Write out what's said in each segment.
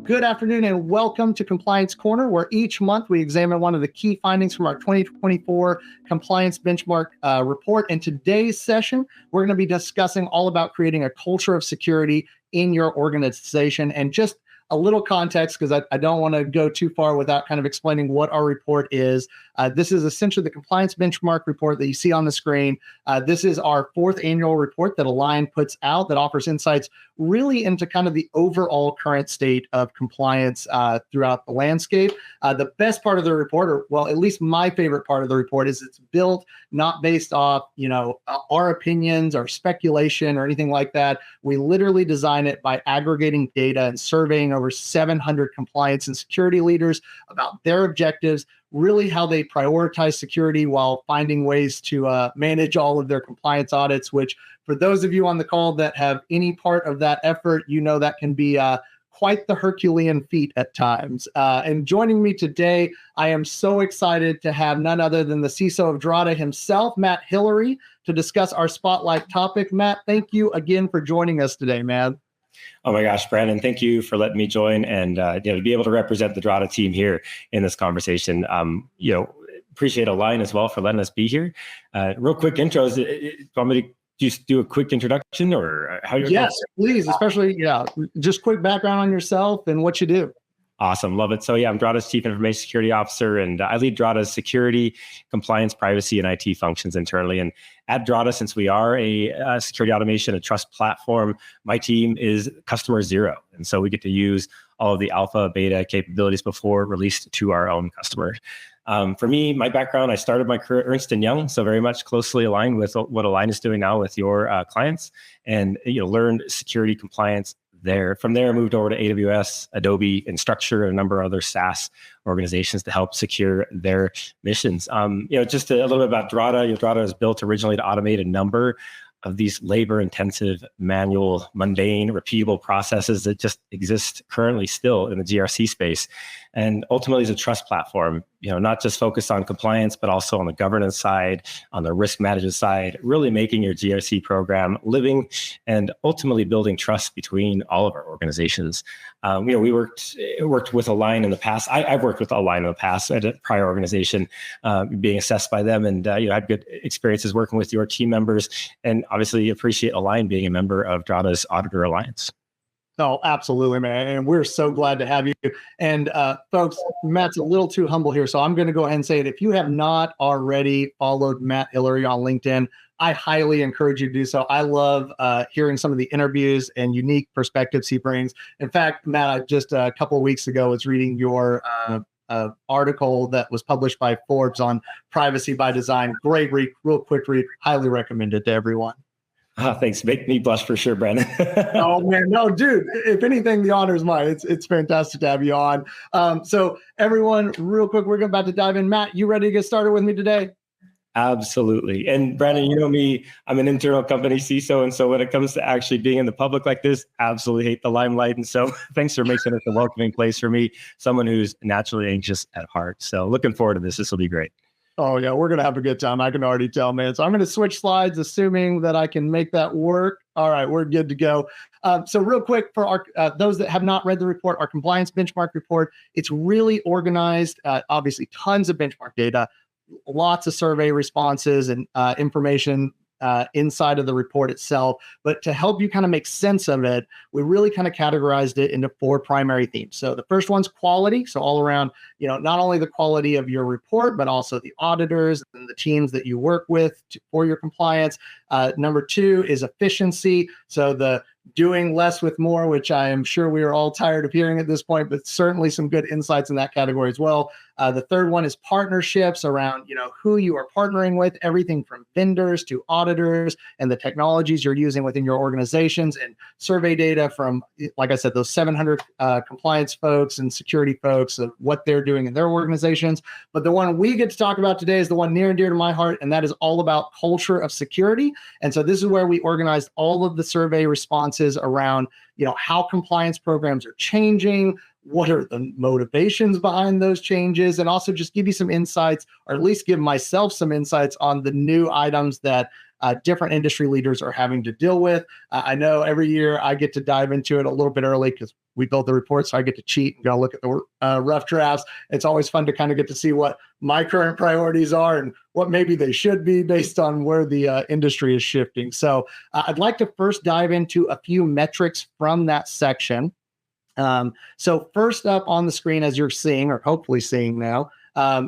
good afternoon and welcome to Compliance Corner, where each month we examine one of the key findings from our 2024 Compliance Benchmark report. In today's session, we're going to be discussing all about creating a culture of security in your organization. And just a little context, because I don't want to go too far without kind of explaining what our report is. This is essentially the Compliance Benchmark report that you see on the screen. This is our fourth annual report that A-LIGN puts out that offers insights really into kind of the overall current state of compliance throughout the landscape. The best part of the report, or well, at least my favorite part of the report, is it's built not based off, our opinions or speculation or anything like that. We literally design it by aggregating data and surveying over 700 compliance and security leaders about their objectives, really how they prioritize security while finding ways to manage all of their compliance audits, which for those of you on the call that have any part of that effort, that can be quite the Herculean feat at times. And joining me today, I am so excited to have none other than the CISO of Drata himself, Matt Hillary, to discuss our spotlight topic. Matt, thank you again for joining us today, man. Oh my gosh, Brandon, thank you for letting me join and to be able to represent the Drata team here in this conversation. Appreciate A-LIGN as well for letting us be here. Real quick intros. Want me to just do a quick introduction or how you're Yes, please, especially, just quick background on yourself and what you do. Awesome. Love it. So I'm Drata's Chief Information Security Officer, and I lead Drata's security, compliance, privacy, and IT functions internally. And at Drata, since we are a security automation and trust platform, my team is customer zero. And so we get to use all of the alpha, beta capabilities before released to our own customers. For me, my background, I started my career at Ernst & Young, so very much closely aligned with what A-LIGN is doing now with your clients, and learned security compliance there. From there, I moved over to AWS, Adobe, Instructure, and a number of other SaaS organizations to help secure their missions. Just a little bit about Drata. Drata was built originally to automate a number of these labor-intensive, manual, mundane, repeatable processes that just exist currently still in the GRC space. And ultimately, it's a trust platform, not just focused on compliance, but also on the governance side, on the risk management side, really making your GRC program living and ultimately building trust between all of our organizations. We worked with A-LIGN in the past. I've worked with A-LIGN in the past at a prior organization, being assessed by them, and I had good experiences working with your team members, and obviously appreciate A-LIGN being a member of Drata's Auditor Alliance. Oh, absolutely, man. And we're so glad to have you. And folks, Matt's a little too humble here, so I'm going to go ahead and say it. If you have not already followed Matt Hillary on LinkedIn, I highly encourage you to do so. I love hearing some of the interviews and unique perspectives he brings. In fact, Matt, I just a couple of weeks ago was reading your article that was published by Forbes on privacy by design. Great read, real quick read. Highly recommend it to everyone. Thanks. Make me blush for sure, Brandon. Oh man, no, dude. If anything, the honor is mine. It's fantastic to have you on. So everyone, real quick, we're about to dive in. Matt, you ready to get started with me today? Absolutely. And Brandon, you know me, I'm an internal company CISO. And so when it comes to actually being in the public like this, absolutely hate the limelight. And so thanks for making it a welcoming place for me, someone who's naturally anxious at heart. So looking forward to this. This will be great. Oh, yeah, we're going to have a good time. I can already tell, man. So I'm going to switch slides, assuming that I can make that work. All right, we're good to go. So real quick, for our those that have not read the report, our compliance benchmark report, it's really organized, obviously tons of benchmark data, lots of survey responses and information inside of the report itself. But to help you kind of make sense of it, we really kind of categorized it into four primary themes. So the first one's quality. So all around, not only the quality of your report, but also the auditors and the teams that you work with for your compliance. Number two is efficiency. So the doing less with more, which I am sure we are all tired of hearing at this point, but certainly some good insights in that category as well. The third one is partnerships around, who you are partnering with, everything from vendors to auditors and the technologies you're using within your organizations, and survey data from, like I said, those 700 compliance folks and security folks of what they're doing in their organizations. But the one we get to talk about today is the one near and dear to my heart, and that is all about culture of security. And so this is where we organized all of the survey responses around, how compliance programs are changing, what are the motivations behind those changes, and also just give you some insights, or at least give myself some insights on the new items that different industry leaders are having to deal with. I know every year I get to dive into it a little bit early because we build the report, so I get to cheat and go look at the rough drafts. It's always fun to kind of get to see what my current priorities are and what maybe they should be based on where the industry is shifting. So I'd like to first dive into a few metrics from that section. So first up on the screen, as you're seeing, or hopefully seeing now,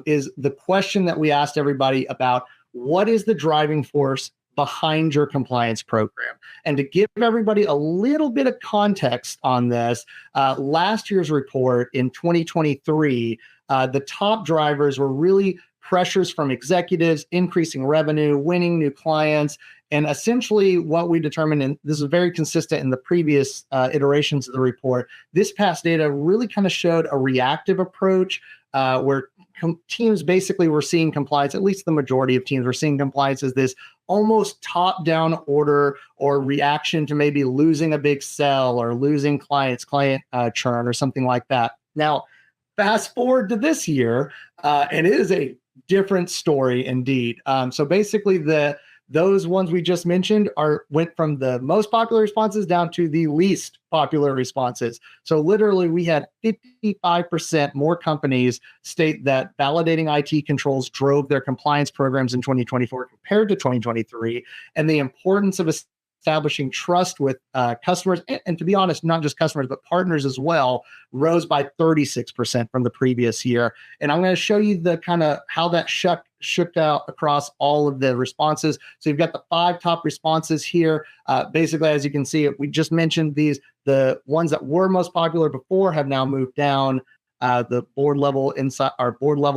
is the question that we asked everybody about what is the driving force behind your compliance program. And to give everybody a little bit of context on this, last year's report in 2023, the top drivers were really pressures from executives, increasing revenue, winning new clients. And essentially what we determined, and this is very consistent in the previous iterations of the report, this past data really kind of showed a reactive approach where teams basically were seeing compliance, at least the majority of teams were seeing compliance as this almost top-down order or reaction to maybe losing a big sell or losing client churn or something like that. Now, fast forward to this year, and it is a different story indeed. So basically those ones we just mentioned went from the most popular responses down to the least popular responses. So literally we had 55% more companies state that validating IT controls drove their compliance programs in 2024 compared to 2023. And the importance of establishing trust with customers, and to be honest, not just customers, but partners as well, rose by 36% from the previous year. And I'm going to show you the kind of how that shook out across all of the responses. So you've got the 5 top responses here. Basically, as you can see, we just mentioned these. The ones that were most popular before have now moved down. The board level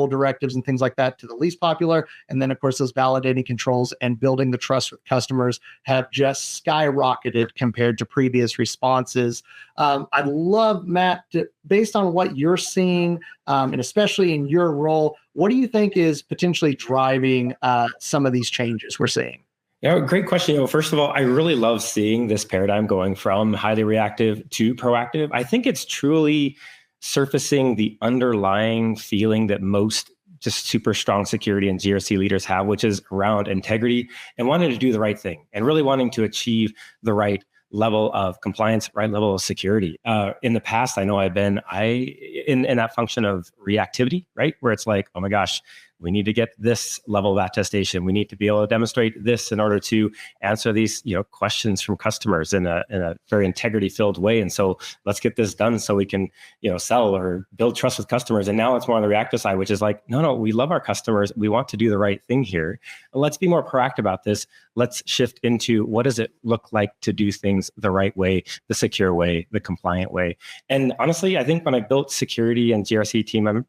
directives and things like that to the least popular. And then, of course, those validating controls and building the trust with customers have just skyrocketed compared to previous responses. I'd love, Matt, based on what you're seeing, and especially in your role, what do you think is potentially driving some of these changes we're seeing? Yeah, great question. First of all, I really love seeing this paradigm going from highly reactive to proactive. I think it's truly surfacing the underlying feeling that most just super strong security and GRC leaders have, which is around integrity and wanting to do the right thing and really wanting to achieve the right level of compliance, right level of security. In the past, I know I've been in that function of reactivity, right? Where it's like, oh my gosh, we need to get this level of attestation. We need to be able to demonstrate this in order to answer these, questions from customers in a very integrity-filled way. And so let's get this done so we can, sell or build trust with customers. And now it's more on the reactive side, which is like, no, we love our customers. We want to do the right thing here. Let's be more proactive about this. Let's shift into what does it look like to do things the right way, the secure way, the compliant way. And honestly, I think when I built security and GRC team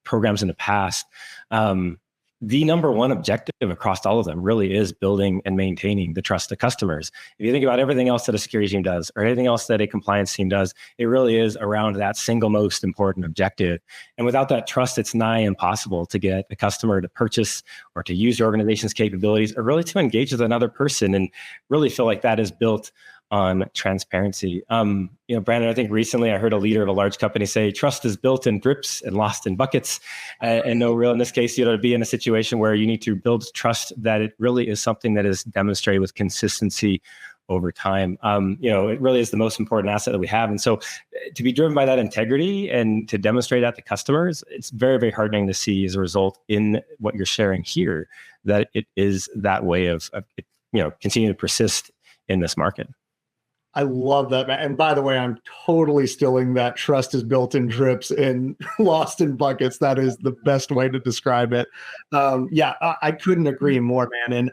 programs in the past, the number one objective across all of them really is building and maintaining the trust of customers. If you think about everything else that a security team does or anything else that a compliance team does, it really is around that single most important objective. And without that trust, it's nigh impossible to get a customer to purchase or to use your organization's capabilities or really to engage with another person and really feel like that is built on transparency. Brandon, I think recently I heard a leader of a large company say, trust is built in drips and lost in buckets. And in this case, to be in a situation where you need to build trust that it really is something that is demonstrated with consistency over time. It really is the most important asset that we have. And so to be driven by that integrity and to demonstrate that to customers, it's very, very heartening to see as a result in what you're sharing here, that it is that way of continue to persist in this market. I love that, man. And by the way, I'm totally stealing that trust is built in drips and lost in buckets. That is the best way to describe it. I couldn't agree more, man.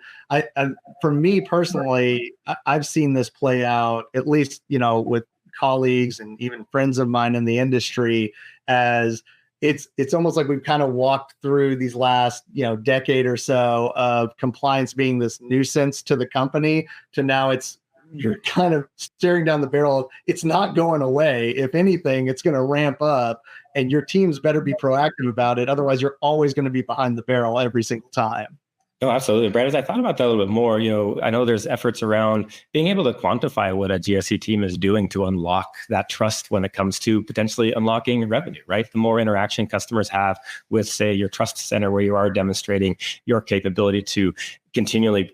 And for me personally, I've seen this play out, at least, with colleagues and even friends of mine in the industry, as it's almost like we've kind of walked through these last, decade or so of compliance being this nuisance to the company to now you're kind of staring down the barrel of it's not going away. If anything, it's going to ramp up and your teams better be proactive about it. Otherwise, you're always going to be behind the barrel every single time. No, absolutely. Brandon, I thought about that a little bit more. I know there's efforts around being able to quantify what a GRC team is doing to unlock that trust when it comes to potentially unlocking revenue, right? The more interaction customers have with, say, your trust center where you are demonstrating your capability to continually,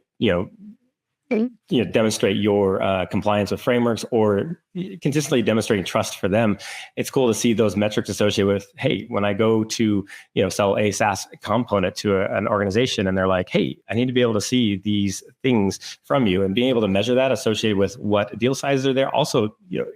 demonstrate your compliance with frameworks or consistently demonstrating trust for them. It's cool to see those metrics associated with, hey, when I go to sell a SaaS component to an organization and they're like, hey, I need to be able to see these things from you, and being able to measure that associated with what deal sizes are there also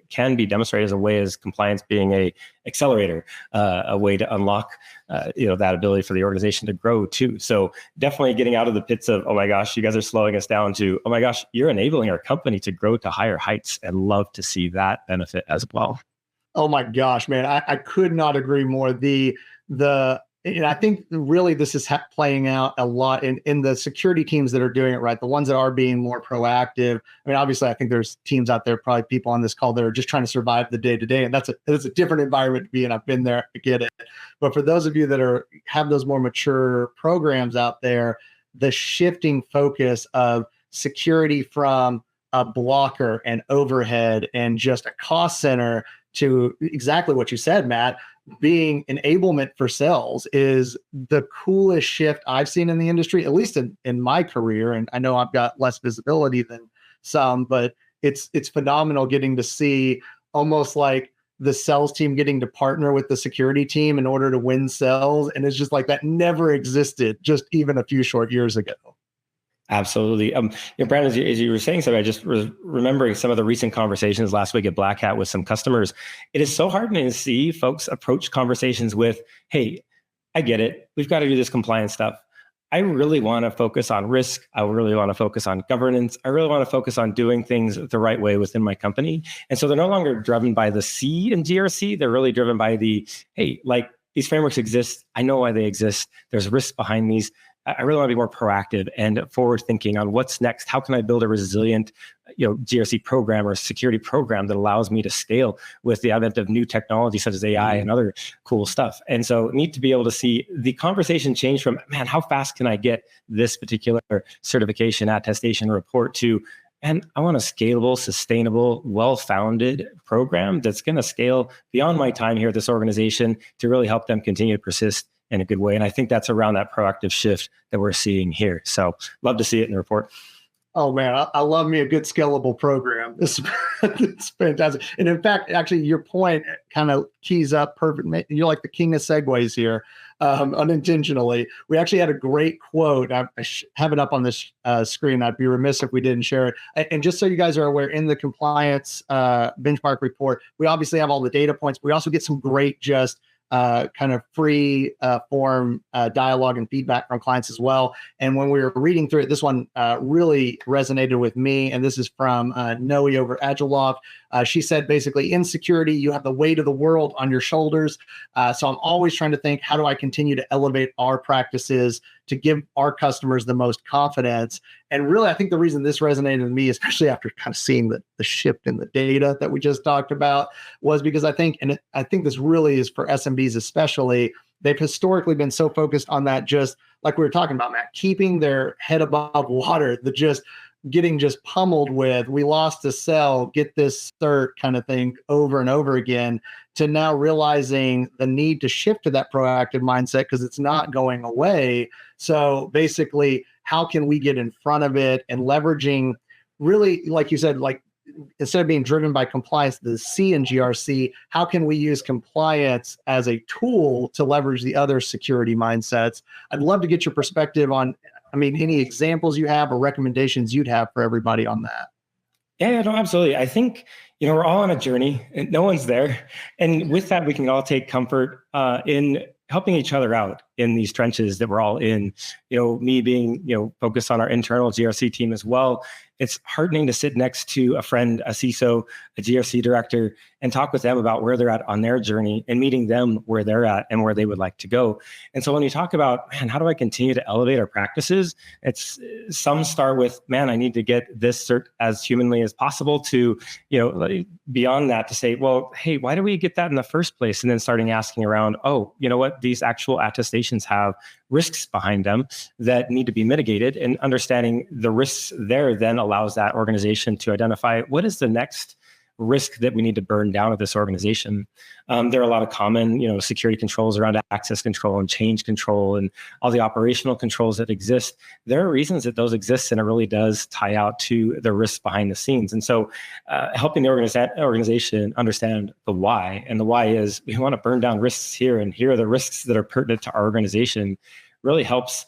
can be demonstrated as a way as compliance being a accelerator, a way to unlock that ability for the organization to grow too. So definitely getting out of the pits of, oh my gosh, you guys are slowing us down, to, oh my gosh, you're enabling our company to grow to higher heights, and love to see that benefit as well. Oh my gosh, man, I could not agree more. And I think really this is playing out a lot in the security teams that are doing it right, the ones that are being more proactive. I mean, obviously, I think there's teams out there, probably people on this call that are just trying to survive the day to day, and that's a different environment to be in. I've been there, I get it. But for those of you that have those more mature programs out there, the shifting focus of security from a blocker and overhead and just a cost center to exactly what you said, Matt, being enablement for sales is the coolest shift I've seen in the industry, at least in my career. And I know I've got less visibility than some, but it's phenomenal getting to see almost like the sales team getting to partner with the security team in order to win sales. And it's just like that never existed just even a few short years ago. Absolutely. Brandon, as you were saying something, I just was remembering some of the recent conversations last week at Black Hat with some customers. It is so heartening to see folks approach conversations with, hey, I get it. We've got to do this compliance stuff. I really want to focus on risk. I really want to focus on governance. I really want to focus on doing things the right way within my company. And so they're no longer driven by the C in GRC. They're really driven by the, hey, like these frameworks exist. I know why they exist. There's risk behind these. I really want to be more proactive and forward thinking on what's next. How can I build a resilient, GRC program or security program that allows me to scale with the advent of new technology such as AI and other cool stuff? And so need to be able to see the conversation change from, man, how fast can I get this particular certification, attestation, report to, and I want a scalable, sustainable, well-founded program that's going to scale beyond my time here at this organization to really help them continue to persist in a good way. And I think that's around that proactive shift that we're seeing here. So love to see it in the report. Oh man, I love me a good scalable program. It's fantastic. And in fact, actually your point kind of keys up perfect. You're like the king of segues here, unintentionally. We actually had a great quote. I have it up on this screen. I'd be remiss if we didn't share it. And just so you guys are aware, in the compliance benchmark report, we obviously have all the data points. We also get some great kind of free form dialogue and feedback from clients as well. And when we were reading through it, this one really resonated with me. And this is from Noe over Agiloft. She said, basically, in security, you have the weight of the world on your shoulders. So I'm always trying to think, how do I continue to elevate our practices to give our customers the most confidence? And really, I think the reason this resonated with me, especially after kind of seeing the shift in the data that we just talked about, was because I think this really is for SMBs especially, they've historically been so focused on that, just like we were talking about, Matt, keeping their head above water, getting pummeled with, we lost a sell, get this cert kind of thing over and over again, to now realizing the need to shift to that proactive mindset because it's not going away. So basically, how can we get in front of it and leveraging, really, like you said, like instead of being driven by compliance, the C in GRC, how can we use compliance as a tool to leverage the other security mindsets? I'd love to get your perspective on, any examples you have or recommendations you'd have for everybody on that. Yeah, no, absolutely. I think, we're all on a journey and no one's there. And with that, we can all take comfort in helping each other out in these trenches that we're all in. Me being, focused on our internal GRC team as well. It's heartening to sit next to a friend, a CISO, a GRC director, and talk with them about where they're at on their journey and meeting them where they're at and where they would like to go. And so when you talk about, man, how do I continue to elevate our practices? It's some start with, man, I need to get this cert as humanly as possible, to, beyond that to say, well, hey, why do we get that in the first place? And then starting asking around, oh, you know what? These actual attestations have risks behind them that need to be mitigated, and understanding the risks there then allows that organization to identify what is the next risk that we need to burn down at this organization. There are a lot of common, security controls around access control and change control and all the operational controls that exist. There are reasons that those exist, and it really does tie out to the risks behind the scenes. And so helping the organization understand the why, and the why is we want to burn down risks here, and here are the risks that are pertinent to our organization, really helps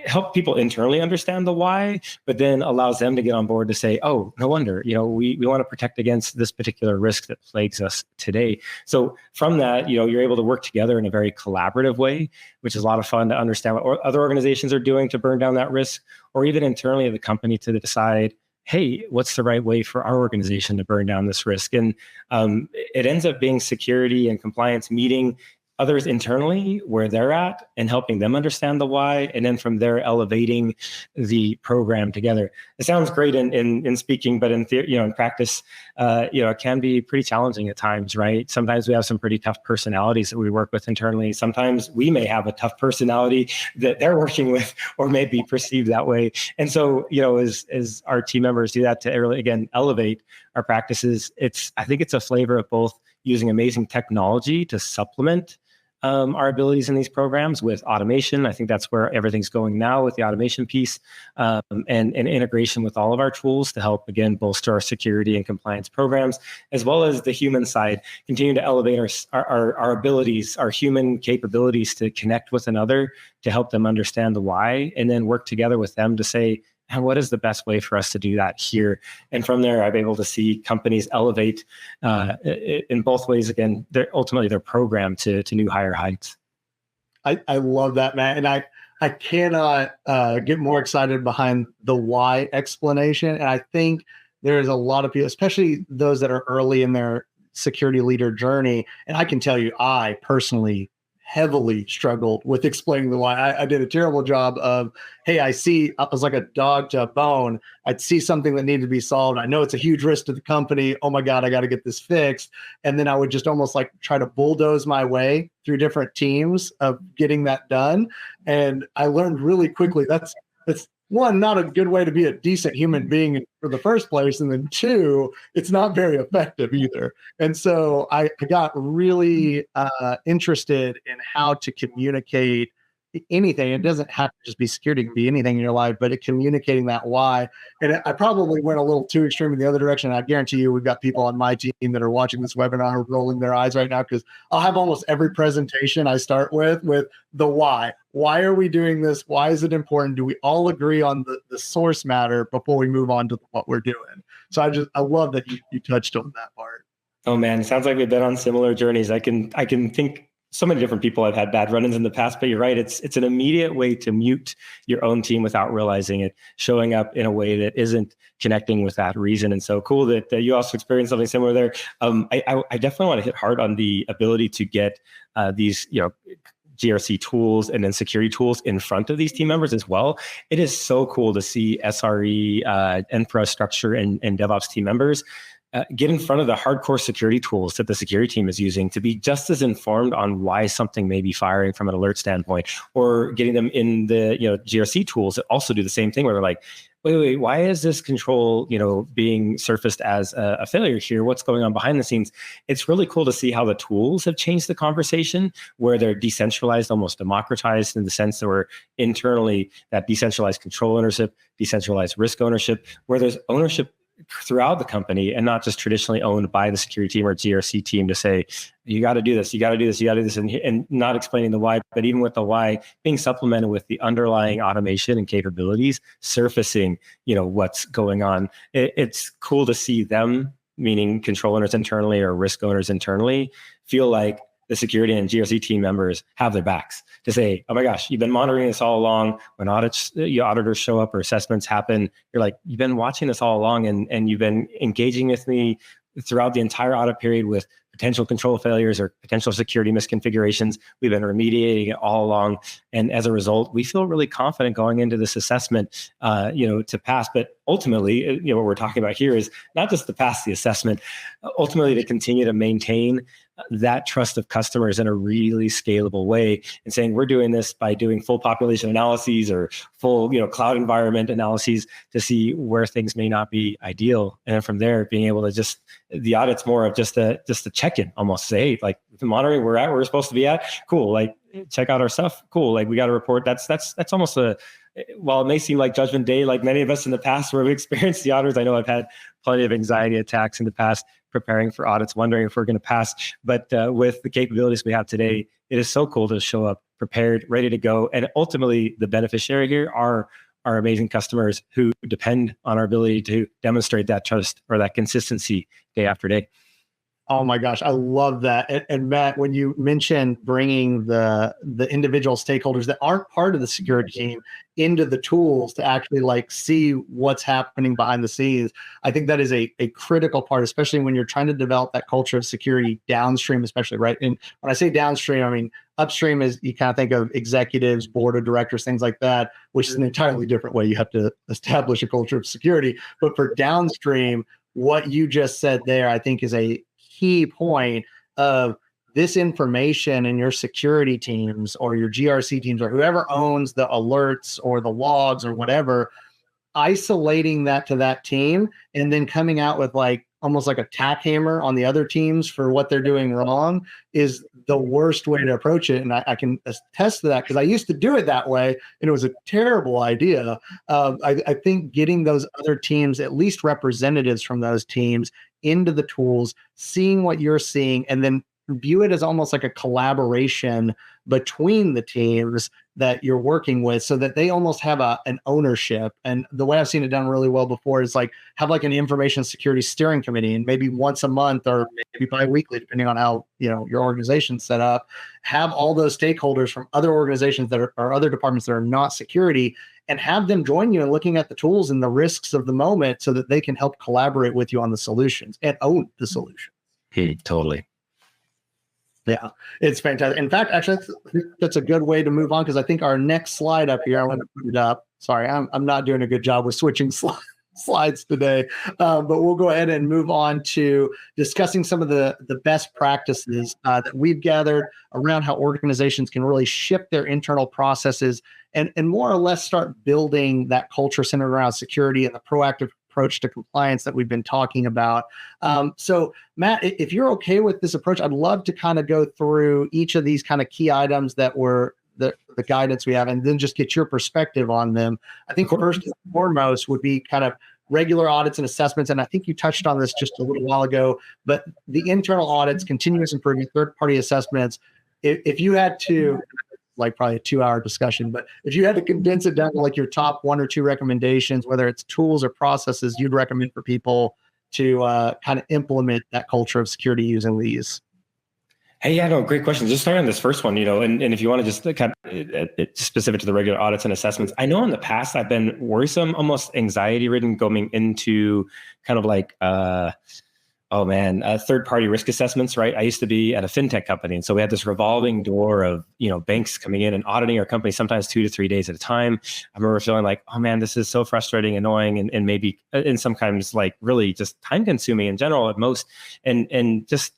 help people internally understand the why, but then allows them to get on board to say, oh, no wonder, we want to protect against this particular risk that plagues us today. So from that, you're able to work together in a very collaborative way, which is a lot of fun to understand what other organizations are doing to burn down that risk, or even internally at the company to decide, hey, what's the right way for our organization to burn down this risk? And it ends up being security and compliance meeting others internally where they're at and helping them understand the why, and then from there elevating the program together. It sounds great in speaking, but in practice, it can be pretty challenging at times, right? Sometimes we have some pretty tough personalities that we work with internally. Sometimes we may have a tough personality that they're working with, or may be perceived that way. And so, as our team members do that to really, again, elevate our practices, I think it's a flavor of both using amazing technology to supplement our abilities in these programs with automation. I think that's where everything's going now with the automation piece, and integration with all of our tools to help, again, bolster our security and compliance programs, as well as the human side, continue to elevate our abilities, our human capabilities to connect with another, to help them understand the why, and then work together with them to say, and what is the best way for us to do that here? And from there, I'm able to see companies elevate in both ways. Again, ultimately their program to new higher heights. I love that, Matt. And I cannot get more excited behind the why explanation. And I think there's a lot of people, especially those that are early in their security leader journey. And I can tell you, I personally heavily struggled with explaining the why. I did a terrible job of, hey, I was like a dog to a bone. I'd see something that needed to be solved. I know it's a huge risk to the company. Oh my God, I got to get this fixed. And then I would just almost like try to bulldoze my way through different teams of getting that done. And I learned really quickly that's one, not a good way to be a decent human being for the first place. And then two, it's not very effective either. And so I got really interested in how to communicate anything. It doesn't have to just be security, it can be anything in your life, but communicating that why. And I probably went a little too extreme in the other direction. I guarantee you we've got people on my team that are watching this webinar rolling their eyes right now, because I'll have almost every presentation I start with the why. Why are we doing this? Why is it important? Do we all agree on the source matter before we move on to what we're doing? So I love that you touched on that part. Oh man, it sounds like we've been on similar journeys. I can think so many different people have had bad run-ins in the past, but you're right. It's an immediate way to mute your own team without realizing it, showing up in a way that isn't connecting with that reason. And so cool that you also experienced something similar there. I definitely want to hit hard on the ability to get these, GRC tools and then security tools in front of these team members as well. It is so cool to see SRE, infrastructure, and DevOps team members get in front of the hardcore security tools that the security team is using to be just as informed on why something may be firing from an alert standpoint, or getting them in the GRC tools that also do the same thing, where they're like, wait, why is this control being surfaced as a failure here? What's going on behind the scenes? It's really cool to see how the tools have changed the conversation, where they're decentralized, almost democratized, in the sense that we're internally that decentralized control ownership, decentralized risk ownership, where there's ownership throughout the company and not just traditionally owned by the security team or GRC team to say, you got to do this, you got to do this, you got to do this, and not explaining the why, but even with the why being supplemented with the underlying automation and capabilities surfacing, what's going on. It's cool to see them, meaning control owners internally or risk owners internally, feel like the security and GRC team members have their backs to say, oh my gosh, you've been monitoring this all along. When auditors show up or assessments happen, you're like, you've been watching this all along, and you've been engaging with me throughout the entire audit period with potential control failures or potential security misconfigurations. We've been remediating it all along. And as a result, we feel really confident going into this assessment, to pass. But ultimately, what we're talking about here is not just to pass the assessment, ultimately to continue to maintain that trust of customers in a really scalable way, and saying we're doing this by doing full population analyses or full, cloud environment analyses to see where things may not be ideal. And then from there, being able to the audit's more of just a check-in, almost say, hey, like the monitoring we're at, where we're supposed to be at. Cool. Like check out our stuff. Cool. Like we got a report. That's almost while it may seem like Judgment Day, like many of us in the past where we experienced the auditors, I know I've had plenty of anxiety attacks in the past, preparing for audits, wondering if we're going to pass. But with the capabilities we have today, it is so cool to show up prepared, ready to go. And ultimately, the beneficiary here are our amazing customers who depend on our ability to demonstrate that trust or that consistency day after day. Oh my gosh, I love that. And Matt, when you mentioned bringing the individual stakeholders that aren't part of the security team into the tools to actually like see what's happening behind the scenes, I think that is a critical part, especially when you're trying to develop that culture of security downstream, especially, right? And when I say downstream, I mean upstream is you kind of think of executives, board of directors, things like that, which is an entirely different way you have to establish a culture of security. But for downstream, what you just said there, I think is a key point of this information in your security teams or your GRC teams or whoever owns the alerts or the logs or whatever, isolating that to that team and then coming out with like almost like a tack hammer on the other teams for what they're doing wrong is the worst way to approach it. And I can attest to that because I used to do it that way and it was a terrible idea. I think getting those other teams, at least representatives from those teams, into the tools, seeing what you're seeing, and then view it as almost like a collaboration between the teams that you're working with so that they almost have an ownership. And the way I've seen it done really well before is like have like an information security steering committee, and maybe once a month or maybe bi-weekly, depending on how your organization's set up, have all those stakeholders from other organizations that are other departments that are not security, and have them join you in looking at the tools and the risks of the moment so that they can help collaborate with you on the solutions and own the solution. Totally. Yeah, it's fantastic. In fact, actually, that's a good way to move on because I think our next slide up here, I want to put it up. Sorry, I'm not doing a good job with switching slides today, but we'll go ahead and move on to discussing some of the best practices that we've gathered around how organizations can really shift their internal processes and more or less start building that culture centered around security and the proactive approach to compliance that we've been talking about. So Matt, if you're okay with this approach, I'd love to kind of go through each of these kind of key items that were the guidance we have, and then just get your perspective on them. I think first and foremost would be kind of regular audits and assessments. And I think you touched on this just a little while ago, but the internal audits, continuous improvement, third-party assessments, if you had to, like probably a 2-hour discussion, but if you had to condense it down to like your top 1 or 2 recommendations, whether it's tools or processes you'd recommend for people to kind of implement that culture of security using these. Hey, yeah, no, great question. Just starting on this first one, and if you want to just kind of specific to the regular audits and assessments, I know in the past I've been worrisome, almost anxiety-ridden going into kind of like, third-party risk assessments, right? I used to be at a fintech company, and so we had this revolving door of, banks coming in and auditing our company sometimes 2 to 3 days at a time. I remember feeling like, oh man, this is so frustrating, annoying, and maybe in sometimes like really just time-consuming in general at most, and just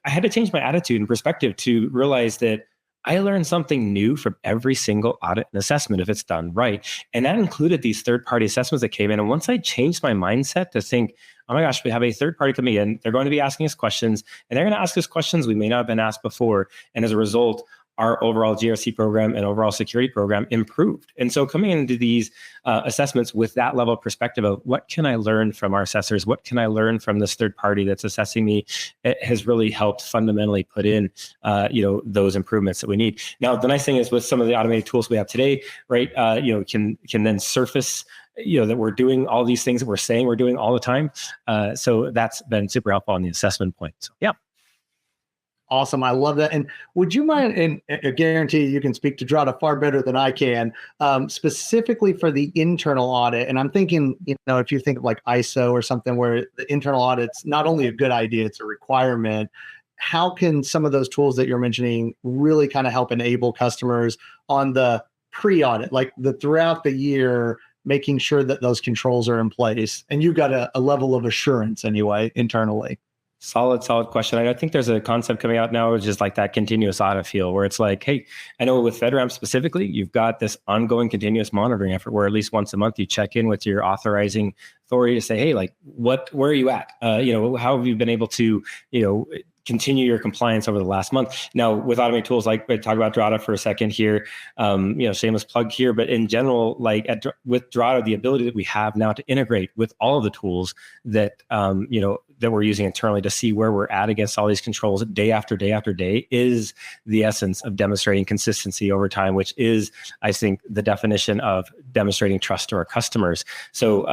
I had to change my attitude and perspective to realize that I learned something new from every single audit and assessment if it's done right. And that included these third-party assessments that came in. And once I changed my mindset to think, oh my gosh, we have a third party coming in, they're going to be asking us questions, and they're going to ask us questions we may not have been asked before. And as a result, our overall GRC program and overall security program improved. And so coming into these assessments with that level of perspective of what can I learn from our assessors, what can I learn from this third party that's assessing me, it has really helped fundamentally put in, those improvements that we need. Now, the nice thing is with some of the automated tools we have today, right, can then surface that we're doing all these things that we're saying we're doing all the time. So that's been super helpful on the assessment point. So, yeah. Awesome. I love that. And would you mind, and I guarantee you can speak to Drata far better than I can, specifically for the internal audit. And I'm thinking, if you think of like ISO or something where the internal audit's not only a good idea, it's a requirement. How can some of those tools that you're mentioning really kind of help enable customers on the pre-audit, like the throughout the year, making sure that those controls are in place and you've got a level of assurance anyway, internally? Solid question. I think there's a concept coming out now, which is like that continuous audit feel, where it's like, hey, I know with FedRAMP specifically, you've got this ongoing continuous monitoring effort where at least once a month you check in with your authorizing authority to say, hey, like where are you at? How have you been able to, continue your compliance over the last month? Now, with automated tools, like I talked about Drata for a second here, shameless plug here, but in general, with Drata, the ability that we have now to integrate with all of the tools that, that we're using internally to see where we're at against all these controls day after day after day is the essence of demonstrating consistency over time, which is, I think, the definition of demonstrating trust to our customers. So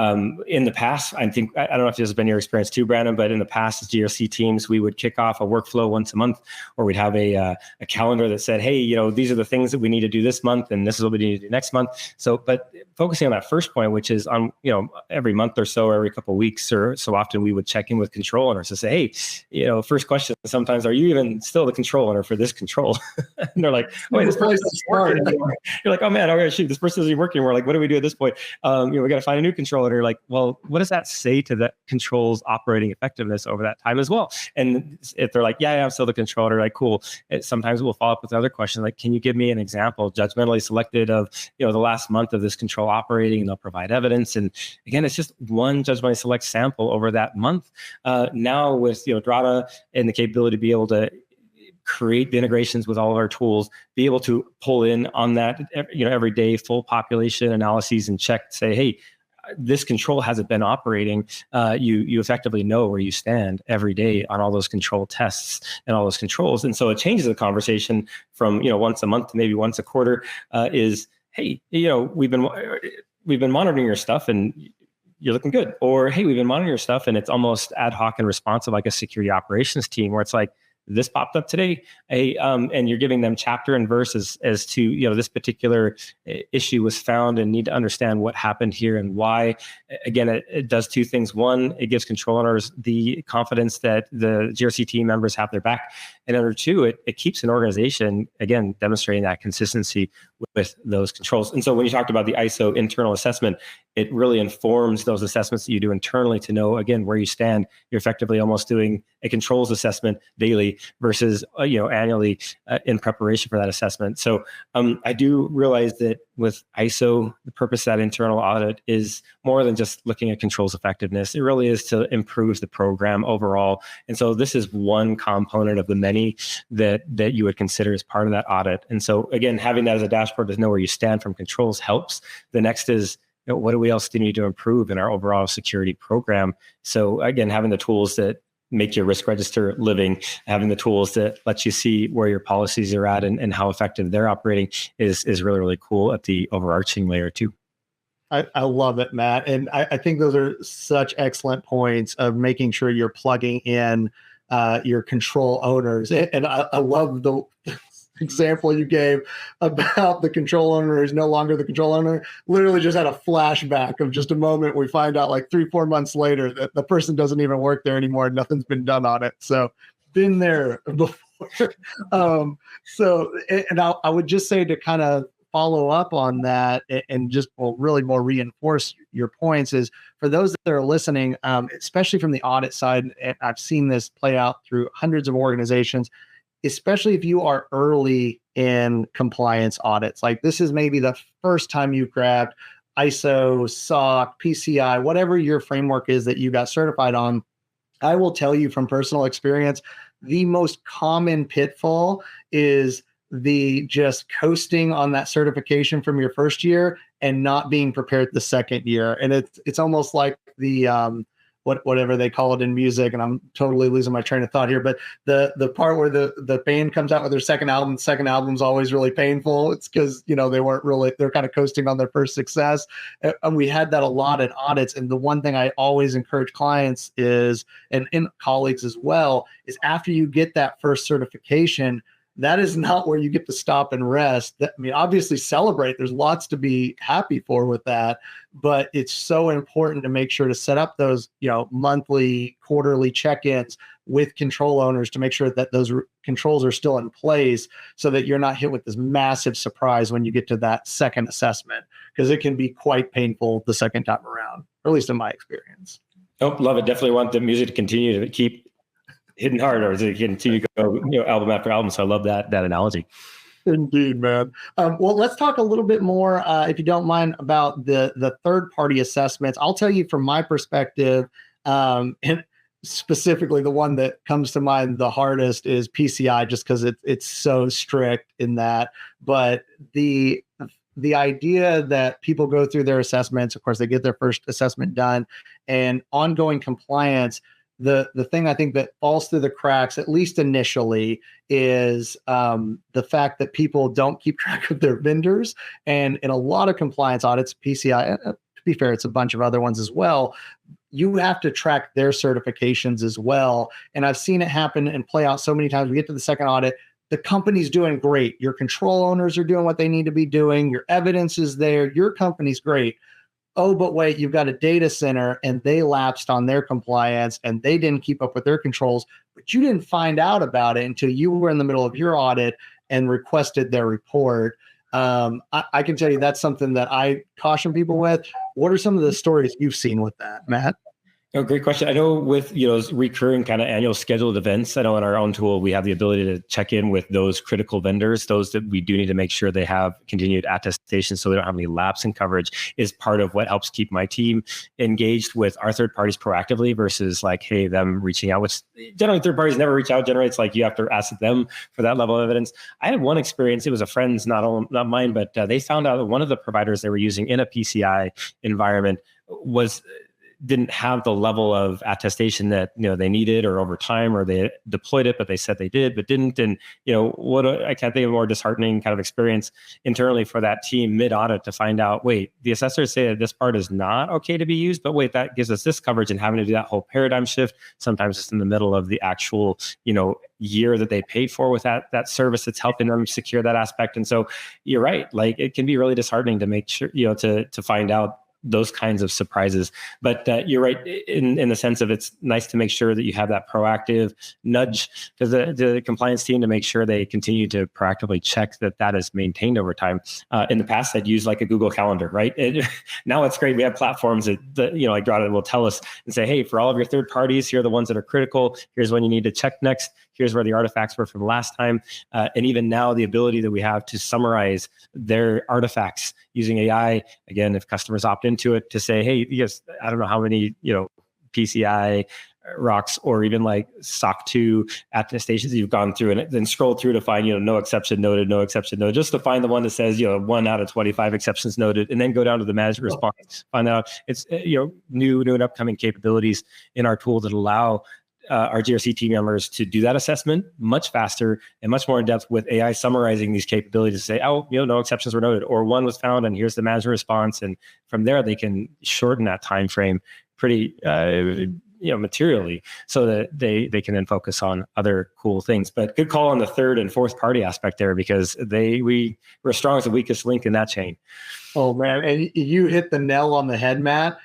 in the past, I don't know if this has been your experience too, Brandon, but in the past as GRC teams, we would kick off a workflow once a month, or we'd have a calendar that said, hey, these are the things that we need to do this month, and this is what we need to do next month. So, but focusing on that first point, which is on, every month or so, or every couple of weeks or so often, we would check in with control owners to say, hey, first question, sometimes, are you even still the control owner for this control? And they're like, oh, wait, this person isn't working anymore. You're like, oh man, okay, shoot, this person isn't working anymore. Like, what do we do at this point? We got to find a new control owner. Like, well, what does that say to the control's operating effectiveness over that time as well? And if they're like, yeah, I'm still the controller, like, cool. Sometimes we'll follow up with another question, like, can you give me an example, judgmentally selected, of the last month of this control operating? And they'll provide evidence. And again, it's just one judgmentally select sample over that month. Now with Drata and the capability to be able to create the integrations with all of our tools, be able to pull in on that, every day, full population analyses and check, say, hey, this control hasn't been operating. You effectively know where you stand every day on all those control tests and all those controls. And so it changes the conversation from, once a month to maybe once a quarter, is, hey, we've been monitoring your stuff and you're looking good. Or, hey, we've been monitoring your stuff and it's almost ad hoc and responsive, like a security operations team, where it's like, this popped up today, and you're giving them chapter and verse as to, this particular issue was found, and need to understand what happened here and why. Again, it does two things. One, it gives control owners the confidence that the GRC team members have their back. And number two, it keeps an organization, again, demonstrating that consistency with those controls. And so when you talked about the ISO internal assessment, it really informs those assessments that you do internally to know, again, where you stand. You're effectively almost doing a controls assessment daily versus, annually in preparation for that assessment. So I do realize that with ISO, the purpose of that internal audit is more than just looking at controls effectiveness. It really is to improve the program overall. And so this is one component of the many that you would consider as part of that audit. And so again, having that as a dashboard to know where you stand from controls helps. The next is, what do we else need to improve in our overall security program? So again, having the tools that make your risk register living, having the tools that let you see where your policies are at and how effective they're operating is really, really cool at the overarching layer too. I love it, Matt. And I think those are such excellent points of making sure you're plugging in your control owners. And I love the example you gave about the control owner who's no longer the control owner. Literally just had a flashback of just a moment we find out like 3-4 months later that the person doesn't even work there anymore and nothing's been done on it. So been there before. I would just say, to kind of follow up on that and just really more reinforce your points, is for those that are listening, especially from the audit side, and I've seen this play out through hundreds of organizations, especially if you are early in compliance audits. Like, this is maybe the first time you've grabbed ISO, SOC, PCI, whatever your framework is that you got certified on. I will tell you from personal experience, the most common pitfall is the just coasting on that certification from your first year and not being prepared the second year. And it's almost like the whatever they call it in music, and I'm totally losing my train of thought here, but the part where the band comes out with their second album, the second album's always really painful. It's because they're kind of coasting on their first success. And we had that a lot in audits. And the one thing I always encourage clients is, and colleagues as well, is after you get that first certification, that is not where you get to stop and rest. Obviously celebrate. There's lots to be happy for with that, but it's so important to make sure to set up those, monthly, quarterly check-ins with control owners to make sure that those controls are still in place, so that you're not hit with this massive surprise when you get to that second assessment, because it can be quite painful the second time around, or at least in my experience. Oh, love it. Definitely want the music to continue to keep hitting hard, or does it continue to go, album after album? So I love that analogy. Indeed, man. Well, let's talk a little bit more, if you don't mind, about the third-party assessments. I'll tell you from my perspective, and specifically the one that comes to mind the hardest is PCI, just because it's so strict in that. But the idea that people go through their assessments, of course, they get their first assessment done, and ongoing compliance. The thing I think that falls through the cracks, at least initially, is the fact that people don't keep track of their vendors. And in a lot of compliance audits, PCI, to be fair, it's a bunch of other ones as well, you have to track their certifications as well. And I've seen it happen and play out so many times. We get to the second audit, the company's doing great. Your control owners are doing what they need to be doing. Your evidence is there. Your company's great. Oh, but wait, you've got a data center and they lapsed on their compliance and they didn't keep up with their controls, but you didn't find out about it until you were in the middle of your audit and requested their report. I can tell you that's something that I caution people with. What are some of the stories you've seen with that, Matt? Oh, great question. I know with recurring kind of annual scheduled events, I know in our own tool, we have the ability to check in with those critical vendors, those that we do need to make sure they have continued attestation so they don't have any lapse in coverage, is part of what helps keep my team engaged with our third parties proactively versus like, hey, them reaching out, which generally third parties never reach out. Generally, it's like you have to ask them for that level of evidence. I had one experience. It was a friend's, not mine, but they found out that one of the providers they were using in a PCI environment didn't have the level of attestation that they needed, or over time, or they deployed it, but they said they did, but didn't. And I can't think of a more disheartening kind of experience internally for that team mid-audit to find out, wait, the assessors say that this part is not okay to be used, but wait, that gives us this coverage, and having to do that whole paradigm shift. Sometimes it's in the middle of the actual year that they paid for with that service that's helping them secure that aspect. And so you're right, like it can be really disheartening to make sure to find out those kinds of surprises. But you're right in the sense of it's nice to make sure that you have that proactive nudge to the compliance team to make sure they continue to proactively check that is maintained over time. In the past, I'd use like a Google Calendar, right? Now it's great. We have platforms that like Drata will tell us and say, hey, for all of your third parties, here are the ones that are critical. Here's when you need to check next. Here's where the artifacts were from last time. And even now, the ability that we have to summarize their artifacts using AI, again, if customers opt into it, to say, hey, yes, I don't know how many, PCI rocks or even like SOC 2 attestations you've gone through, and then scroll through to find, no exception noted, just to find the one that says, 1 out of 25 exceptions noted, and then go down to the management response, find out it's, new and upcoming capabilities in our tool that allow our GRC team members to do that assessment much faster and much more in depth, with AI summarizing these capabilities to say, oh, no exceptions were noted, or one was found and here's the management response. And from there, they can shorten that time frame pretty materially, so that they can then focus on other cool things. But good call on the third and fourth party aspect there, because we're strong as the weakest link in that chain. Oh man, and you hit the nail on the head, Matt.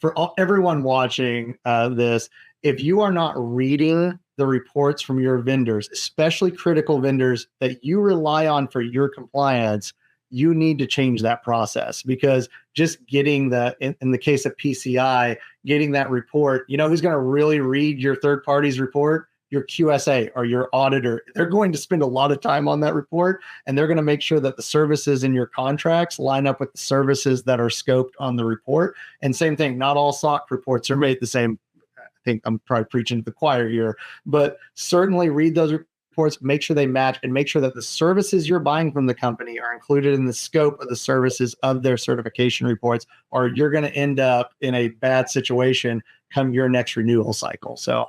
For everyone watching this, if you are not reading the reports from your vendors, especially critical vendors that you rely on for your compliance, you need to change that process, because just getting in the case of PCI, getting that report, who's going to really read your third party's report? Your QSA or your auditor. They're going to spend a lot of time on that report, and they're going to make sure that the services in your contracts line up with the services that are scoped on the report. And same thing, not all SOC reports are made the same. I think I'm probably preaching to the choir here, but certainly read those reports, make sure they match, and make sure that the services you're buying from the company are included in the scope of the services of their certification reports, or you're going to end up in a bad situation come your next renewal cycle. So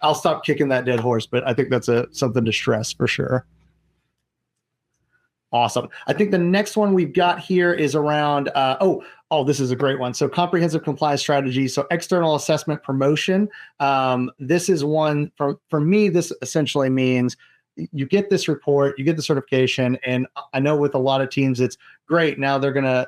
I'll stop kicking that dead horse, but I think that's something to stress for sure. Awesome. I think the next one we've got here is around, this is a great one. So comprehensive compliance strategy. So external assessment promotion. This is one for me, this essentially means you get this report, you get the certification, and I know with a lot of teams, it's great. Now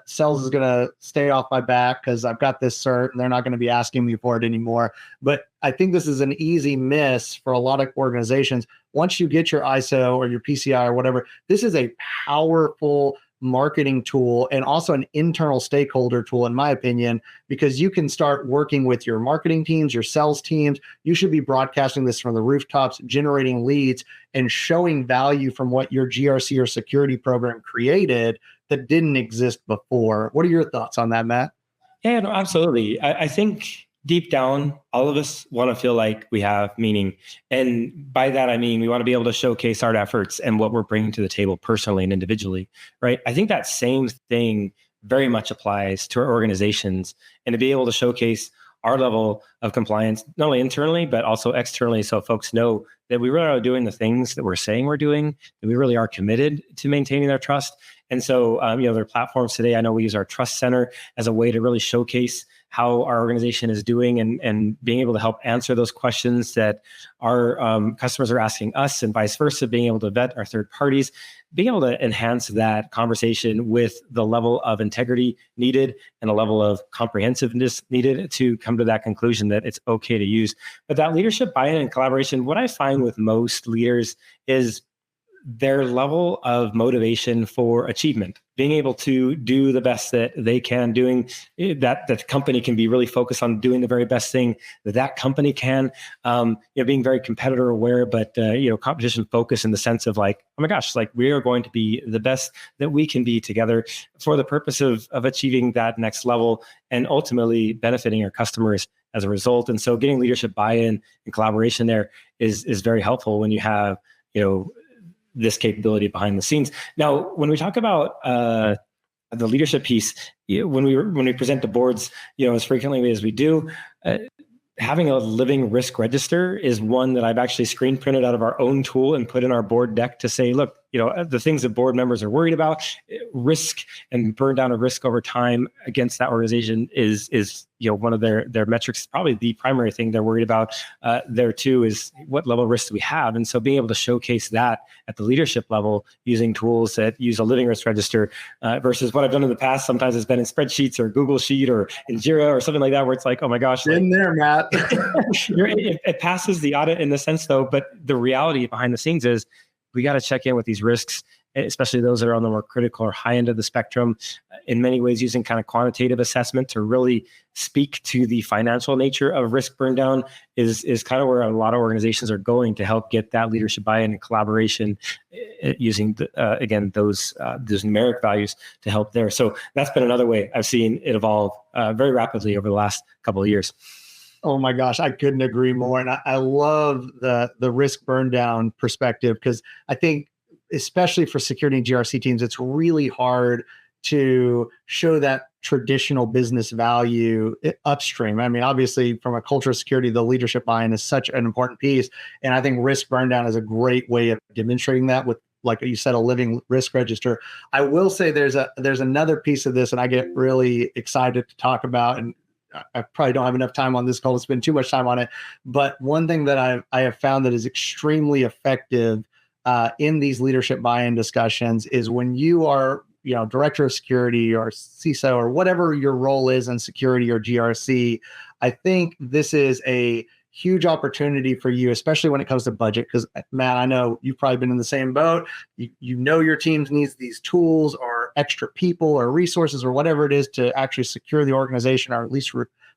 sales is gonna stay off my back because I've got this cert, and they're not going to be asking me for it anymore. But I think this is an easy miss for a lot of organizations. Once you get your ISO or your PCI or whatever, this is a powerful marketing tool and also an internal stakeholder tool, in my opinion, because you can start working with your marketing teams, your sales teams. You should be broadcasting this from the rooftops, generating leads and showing value from what your GRC or security program created that didn't exist before. What are your thoughts on that, Matt? Yeah, no, absolutely. I think deep down, all of us want to feel like we have meaning. And by that, I mean, we want to be able to showcase our efforts and what we're bringing to the table personally and individually, right? I think that same thing very much applies to our organizations, and to be able to showcase our level of compliance, not only internally, but also externally, so folks know that we really are doing the things that we're saying we're doing, that we really are committed to maintaining their trust. And so, there are platforms today. I know we use our Trust Center as a way to really showcase how our organization is doing, and being able to help answer those questions that our customers are asking us, and vice versa, being able to vet our third parties, being able to enhance that conversation with the level of integrity needed and a level of comprehensiveness needed to come to that conclusion that it's okay to use. But that leadership buy-in and collaboration, what I find with most leaders is their level of motivation for achievement, being able to do the best that they can, doing that the company can be really focused on doing the very best thing that company can, being very competitor aware, but competition focused in the sense of like, oh my gosh, like we are going to be the best that we can be together for the purpose of achieving that next level and ultimately benefiting our customers as a result. And so getting leadership buy-in and collaboration there is very helpful when you have, this capability behind the scenes. Now, when we talk about the leadership piece, when we present to boards, as frequently as we do, having a living risk register is one that I've actually screen printed out of our own tool and put in our board deck to say, look, the things that board members are worried about, risk and burn down of risk over time against that organization is one of their metrics. Probably the primary thing they're worried about there too is what level of risk do we have? And so being able to showcase that at the leadership level using tools that use a living risk register versus what I've done in the past, sometimes it's been in spreadsheets or Google Sheet or in Jira or something like that, where it's like, oh my gosh. In there, Matt. It passes the audit in the sense though, but the reality behind the scenes is we got to check in with these risks, especially those that are on the more critical or high end of the spectrum, in many ways using kind of quantitative assessment to really speak to the financial nature of risk burn down is kind of where a lot of organizations are going to help get that leadership buy-in and collaboration using, again, those numeric values to help there. So that's been another way I've seen it evolve very rapidly over the last couple of years. Oh my gosh, I couldn't agree more. And I love the risk burn down perspective, because I think, especially for security and GRC teams, it's really hard to show that traditional business value upstream. I mean, obviously, from a culture of security, the leadership buy-in is such an important piece. And I think risk burn down is a great way of demonstrating that with, like you said, a living risk register. I will say there's another piece of this, and I get really excited to talk about, and I probably don't have enough time on this call to spend too much time on it. But one thing that I have found that is extremely effective in these leadership buy-in discussions is when you are, director of security or CISO or whatever your role is in security or GRC. I think this is a huge opportunity for you, especially when it comes to budget. Because Matt, I know you've probably been in the same boat. Your teams needs these tools or extra people or resources or whatever it is to actually secure the organization, or at least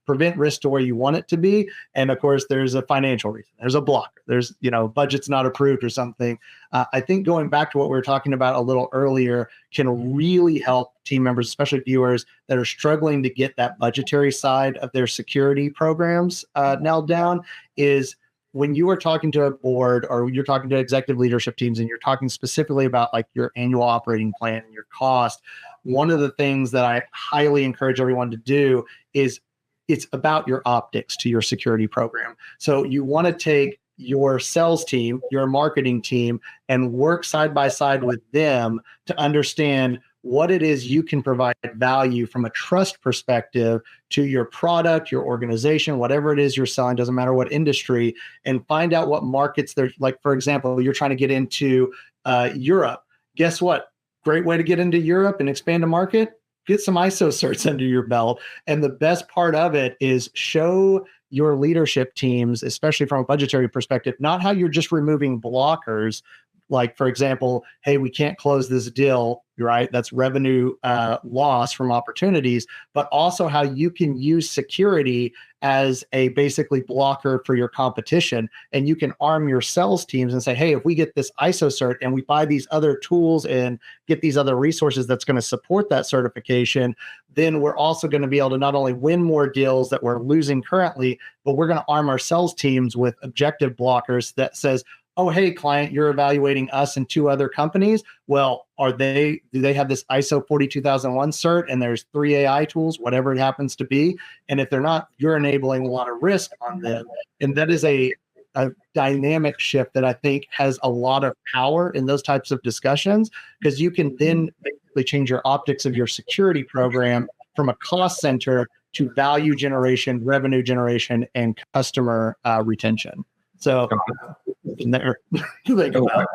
prevent risk to where you want it to be. And of course, there's a financial reason. There's a blocker. There's, budget's not approved or something. I think going back to what we were talking about a little earlier can really help team members, especially viewers that are struggling to get that budgetary side of their security programs nailed down, is when you are talking to a board or you're talking to executive leadership teams and you're talking specifically about like your annual operating plan and your cost. One of the things that I highly encourage everyone to do is it's about your optics to your security program. So you want to take your sales team, your marketing team, and work side by side with them to understand what it is you can provide value from a trust perspective to your product, your organization, whatever it is you're selling, doesn't matter what industry, and find out what markets they're like. For example, you're trying to get into Europe. Guess what? Great way to get into Europe and expand a market. Get some ISO certs under your belt. And the best part of it is show your leadership teams, especially from a budgetary perspective, not how you're just removing blockers like, for example, hey, we can't close this deal, right? That's revenue loss from opportunities, but also how you can use security as a basically blocker for your competition. And you can arm your sales teams and say, hey, if we get this ISO cert and we buy these other tools and get these other resources that's going to support that certification, then we're also going to be able to not only win more deals that we're losing currently, but we're going to arm our sales teams with objective blockers that says, oh, hey, client, you're evaluating us and 2 other companies. Well, do they have this ISO 42001 cert and there's 3 AI tools, whatever it happens to be? And if they're not, you're enabling a lot of risk on them. And that is a dynamic shift that I think has a lot of power in those types of discussions, because you can then basically change your optics of your security program from a cost center to value generation, revenue generation, and customer retention. So there, think about it.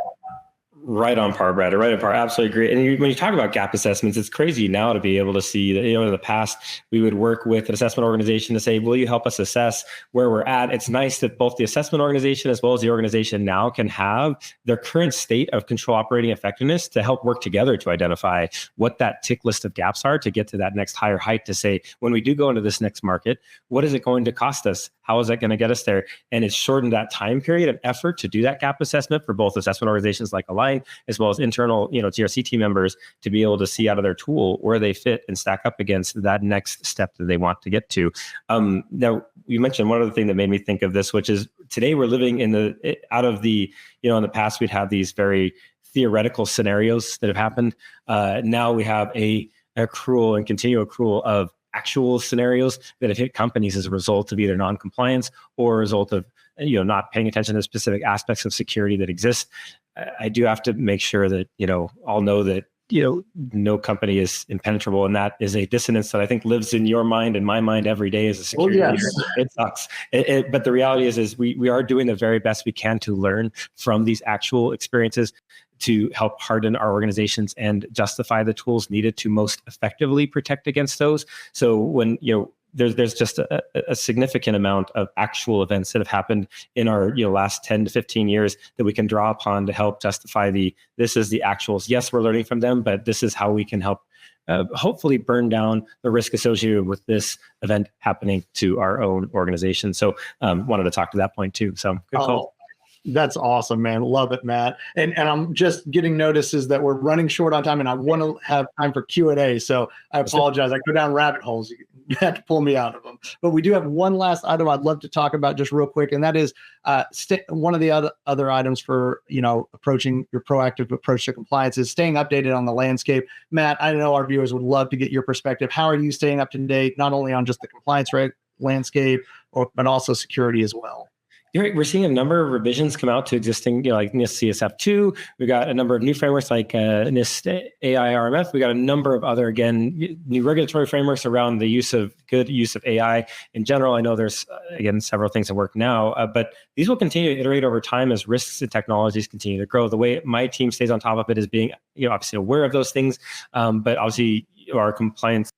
Right on par, Brad. Right on par. Absolutely agree. And when you talk about gap assessments, it's crazy now to be able to see that, in the past, we would work with an assessment organization to say, will you help us assess where we're at? It's nice that both the assessment organization as well as the organization now can have their current state of control operating effectiveness to help work together to identify what that tick list of gaps are to get to that next higher height, to say, when we do go into this next market, what is it going to cost us? How is that going to get us there? And it's shortened that time period of effort to do that gap assessment for both assessment organizations like A-LIGN, as well as internal, GRC team members, to be able to see out of their tool where they fit and stack up against that next step that they want to get to. Now, you mentioned one other thing that made me think of this, which is today we're living in in the past, we'd have these very theoretical scenarios that have happened. Now we have a accrual and continual accrual of actual scenarios that have hit companies as a result of either non-compliance or a result of not paying attention to specific aspects of security that exist. I do have to make sure that I'll know that no company is impenetrable, and that is a dissonance that I think lives in your mind and my mind every day as a security leader. It sucks. But the reality is we are doing the very best we can to learn from these actual experiences to help harden our organizations and justify the tools needed to most effectively protect against those. So when there's just a significant amount of actual events that have happened in our last 10 to 15 years that we can draw upon to help justify this is the actuals. Yes, we're learning from them, but this is how we can help hopefully burn down the risk associated with this event happening to our own organization. So wanted to talk to that point too. So good call. That's awesome, man. Love it, Matt. And I'm just getting notices that we're running short on time, and I want to have time for Q&A. So I apologize. I go down rabbit holes. You have to pull me out of them. But we do have one last item I'd love to talk about just real quick, and that is one of the other items for approaching your proactive approach to compliance is staying updated on the landscape. Matt, I know our viewers would love to get your perspective. How are you staying up to date, not only on just the compliance landscape, but also security as well? You're right. We're seeing a number of revisions come out to existing, like NIST CSF2. We've got a number of new frameworks like NIST AI RMF. We got a number of other, again, new regulatory frameworks around the good use of AI in general. I know there's, again, several things at work now, but these will continue to iterate over time as risks and technologies continue to grow. The way my team stays on top of it is being, obviously aware of those things, but obviously our compliance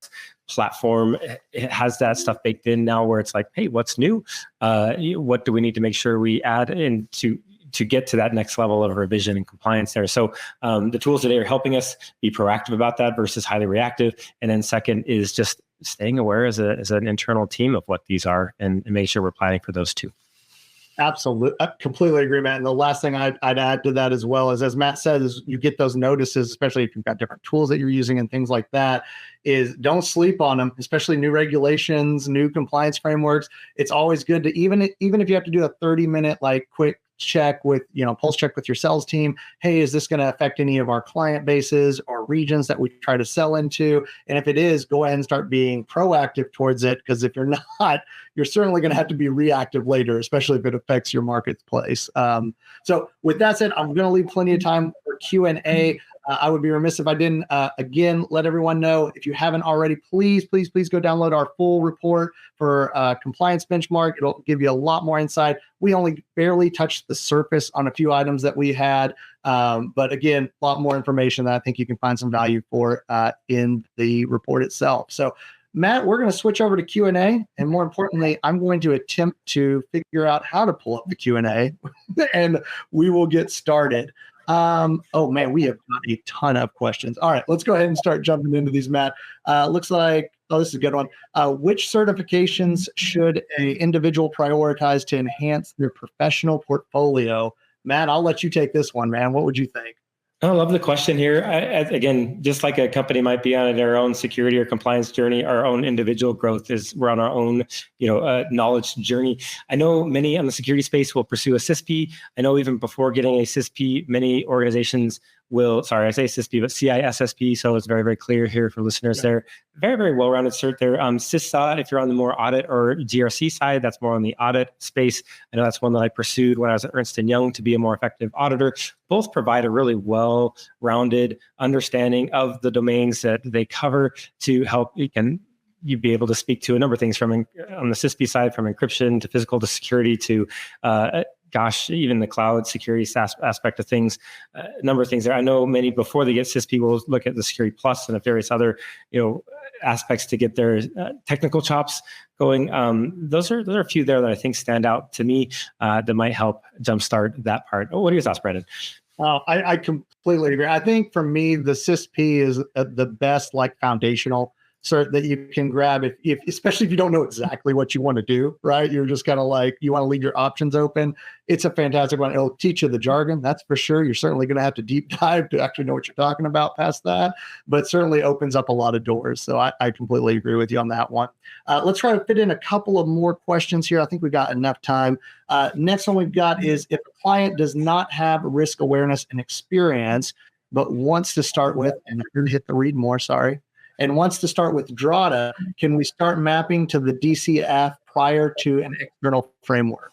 platform, it has that stuff baked in now where it's like, hey, what's new? What do we need to make sure we add in to get to that next level of revision and compliance there? So the tools today are helping us be proactive about that versus highly reactive. And then second is just staying aware as an internal team of what these are and make sure we're planning for those too. Absolutely. I completely agree, Matt. And the last thing I'd add to that as well is, as Matt said, is you get those notices, especially if you've got different tools that you're using and things like that, is don't sleep on them, especially new regulations, new compliance frameworks. It's always good to, even if you have to do a 30-minute quick check with, pulse check with your sales team. Hey, is this going to affect any of our client bases or regions that we try to sell into? And if it is, go ahead and start being proactive towards it. Because if you're not, you're certainly going to have to be reactive later, especially if it affects your marketplace. So with that said, I'm going to leave plenty of time for Q&A. I would be remiss if I didn't, again, let everyone know, if you haven't already, please go download our full report for compliance benchmark. It'll give you a lot more insight. We only barely touched the surface on a few items that we had. But again, a lot more information that I think you can find some value for in the report itself. So Matt, we're going to switch over to Q&A. And more importantly, I'm going to attempt to figure out how to pull up the Q&A and we will get started. Oh man, we have got a ton of questions. All right, let's go ahead and start jumping into these, Matt. Looks like, oh, this is a good one. Which certifications should an individual prioritize to enhance their professional portfolio? Matt, I'll let you take this one, man. What would you think? I love the question here. Again, just like a company might be on their own security or compliance journey, our own individual growth we're on our own, knowledge journey. I know many on the security space will pursue a CISP. I know even before getting a CISP, many organizations will, sorry, I say CISP, but CISSP. So it's very, very clear here for listeners there. Very, very well-rounded cert there. CISA, if you're on the more audit or GRC side, that's more on the audit space. I know that's one that I pursued when I was at Ernst & Young to be a more effective auditor. Both provide a really well-rounded understanding of the domains that they cover to help you be able to speak to a number of things from on the CISP side, from encryption to physical to security to even the cloud security aspect of things, a number of things there. I know many before they get CISP will look at the Security Plus and the various other, aspects to get their technical chops going. Those are a few there that I think stand out to me that might help jumpstart that part. Oh, what are your thoughts, Brandon? I completely agree. I think for me, the CISP is the best foundational cert that you can grab if especially if you don't know exactly what you want to do, right? You're just kind of you want to leave your options open. It's a fantastic one. It'll teach you the jargon, that's for sure. You're certainly going to have to deep dive to actually know what you're talking about past that, but certainly opens up a lot of doors. So I completely agree with you on that one. Let's try to fit in a couple of more questions here. I think we've got enough time. Next one we've got is, if a client does not have risk awareness and experience, but wants to start with, and I'm going to hit the read more, sorry, and wants to start with Drata, can we start mapping to the DCF prior to an external framework?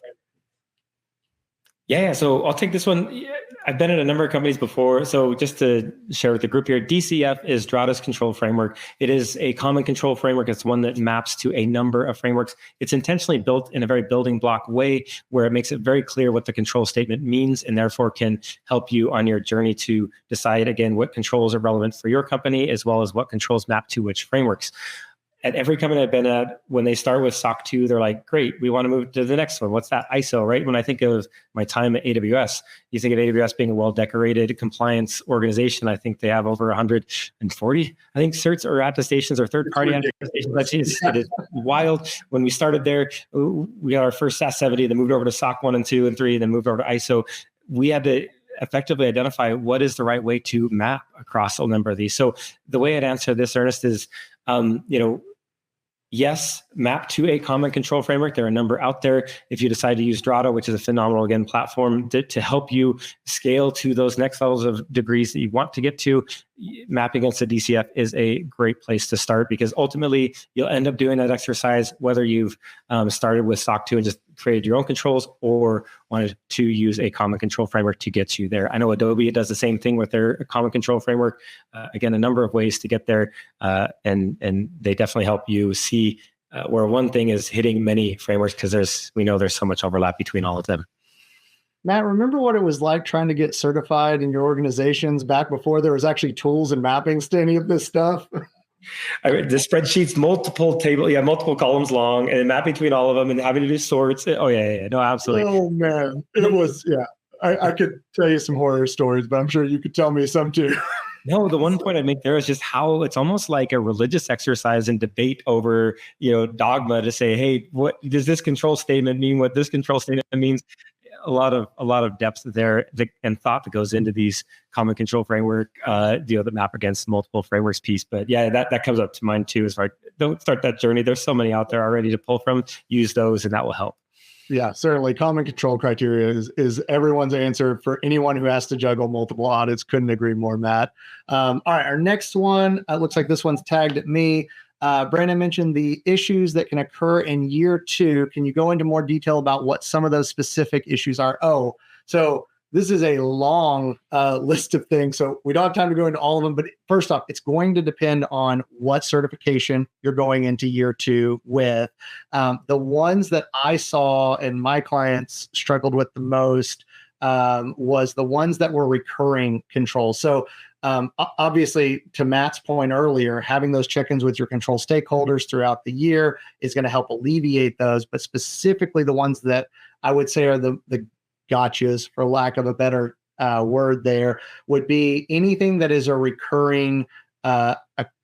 Yeah. So I'll take this one. I've been at a number of companies before. So just to share with the group here, DCF is Drata's control framework. It is a common control framework. It's one that maps to a number of frameworks. It's intentionally built in a very building block way where it makes it very clear what the control statement means and therefore can help you on your journey to decide, again, what controls are relevant for your company, as well as what controls map to which frameworks. At every company I've been at, when they start with SOC 2, they're like, great, we want to move to the next one. What's that? ISO, right? When I think of my time at AWS, you think of AWS being a well-decorated compliance organization. I think they have over 140, I think, certs or attestations or third-party attestations. It is wild. When we started there, we got our first SAS 70, then moved over to SOC 1 and 2 and 3, then moved over to ISO. We had to effectively identify what is the right way to map across a number of these. So the way I'd answer this, Ernest, is, yes, map to a common control framework. There are a number out there. If you decide to use Drata, which is a phenomenal, again, platform to help you scale to those next levels of degrees that you want to get to, mapping against the DCF is a great place to start, because ultimately you'll end up doing that exercise whether you've started with SOC 2 and just created your own controls or wanted to use a common control framework to get you there. I know Adobe does the same thing with their common control framework. Again, a number of ways to get there, and they definitely help you see where one thing is hitting many frameworks, because we know there's so much overlap between all of them. Matt, remember what it was like trying to get certified in your organizations back before there was actually tools and mappings to any of this stuff? The spreadsheets, multiple columns long, and mapping between all of them, and having to do sorts. Oh yeah, no, absolutely. Oh man, it was, yeah. I could tell you some horror stories, but I'm sure you could tell me some too. No, the one point I'd make there is just how it's almost like a religious exercise and debate over, dogma to say, hey, what does this control statement mean? What this control statement means? A lot of depth there and thought that goes into these common control framework, that map against multiple frameworks piece. But yeah, that comes up to mind too. As far, don't start that journey. There's so many out there already to pull from. Use those, and that will help. Yeah, certainly. Common control criteria is everyone's answer for anyone who has to juggle multiple audits. Couldn't agree more, Matt. All right, our next one, looks like this one's tagged at me. Brandon mentioned the issues that can occur in year 2. Can you go into more detail about what some of those specific issues are? Oh, so this is a long list of things, so we don't have time to go into all of them. But first off, it's going to depend on what certification you're going into year 2 with. The ones that I saw and my clients struggled with the most was the ones that were recurring controls. So obviously, to Matt's point earlier, having those check-ins with your control stakeholders throughout the year is going to help alleviate those. But specifically, the ones that I would say are the gotchas, for lack of a better word there would be anything that is a recurring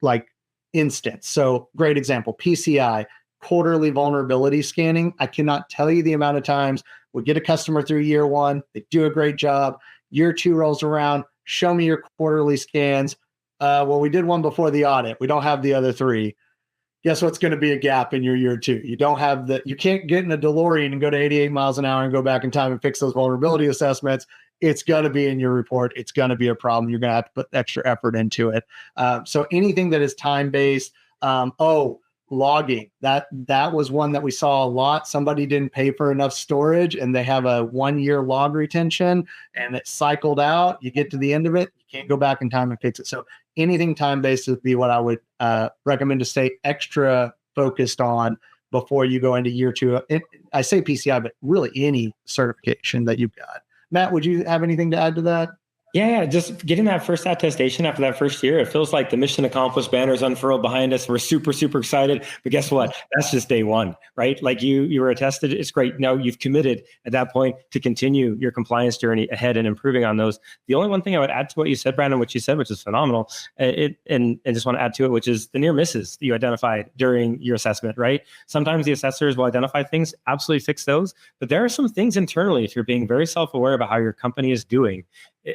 like instance. So great example, PCI, quarterly vulnerability scanning. I cannot tell you the amount of times we get a customer through year one, they do a great job. Year two rolls around, show me your quarterly scans. Well, we did one before the audit. We don't have the other three. Guess what's going to be a gap in your year two? You don't have you can't get in a DeLorean and go to 88 miles an hour and go back in time and fix those vulnerability assessments. It's going to be in your report. It's going to be a problem. You're going to have to put extra effort into it. So anything that is time-based, logging, that was one that we saw a lot. Somebody didn't pay for enough storage and they have a 1-year log retention and it cycled out. You get to the end of it, you can't go back in time and fix it. So anything time-based would be what I would recommend to stay extra focused on before you go into year two. I say PCI, but really any certification that you've got. Matt, would you have anything to add to that? Yeah, just getting that first attestation after that first year, it feels like the mission accomplished banners unfurled behind us. We're super, super excited. But guess what? That's just day one, right? Like you were attested. It's great. Now you've committed at that point to continue your compliance journey ahead and improving on those. The only one thing I would add to what you said, Brandon, which you said, which is phenomenal, and just want to add to it, which is the near misses that you identified during your assessment, right? Sometimes the assessors will identify things, absolutely fix those. But there are some things internally, if you're being very self-aware about how your company is doing,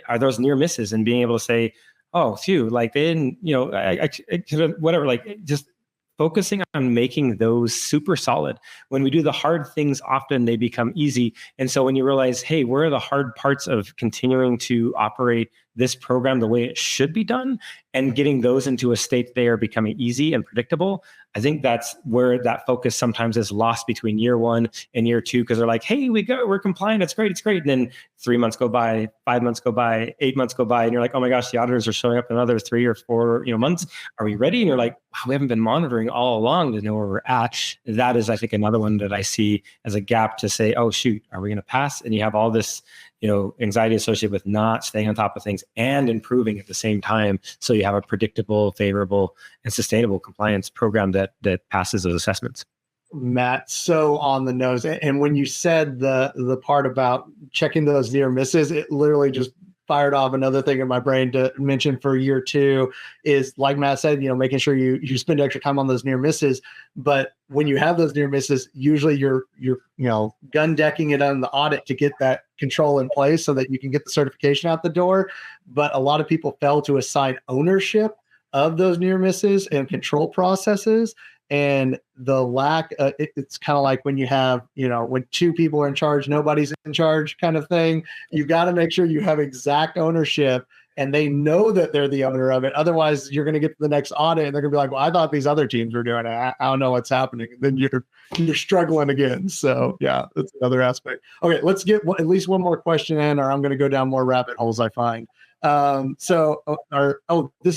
are those near misses, and being able to say, oh, phew, like they didn't, I could have, whatever, like just focusing on making those super solid. When we do the hard things, often they become easy. And so when you realize, hey, where are the hard parts of continuing to operate this program the way it should be done, and getting those into a state they are becoming easy and predictable, I think that's where that focus sometimes is lost between year one and year two, because they're like, hey, we're compliant, it's great. And then 3 months go by, 5 months go by, 8 months go by, and you're like, oh my gosh, the auditors are showing up in another 3 or 4 months. Are we ready? And you're like, wow, we haven't been monitoring all along to know where we're at. That is, I think, another one that I see as a gap to say, oh shoot, are we going to pass? And you have all this anxiety associated with not staying on top of things and improving at the same time. So you have a predictable, favorable, and sustainable compliance program that passes those assessments. Matt, so on the nose. And when you said the part about checking those near misses, it literally just fired off another thing in my brain to mention for year two is, like Matt said, making sure you spend extra time on those near misses. But when you have those near misses, usually you're gun decking it on the audit to get that control in place so that you can get the certification out the door. But a lot of people fail to assign ownership of those near misses and control processes. And the lack, it's kind of like when you have, when 2 people are in charge, nobody's in charge kind of thing. You've got to make sure you have exact ownership and they know that they're the owner of it. Otherwise, you're going to get to the next audit and they're going to be like, well, I thought these other teams were doing it. I don't know what's happening. And then you're struggling again. So yeah, that's another aspect. Okay, let's get at least one more question in, or I'm going to go down more rabbit holes I find. This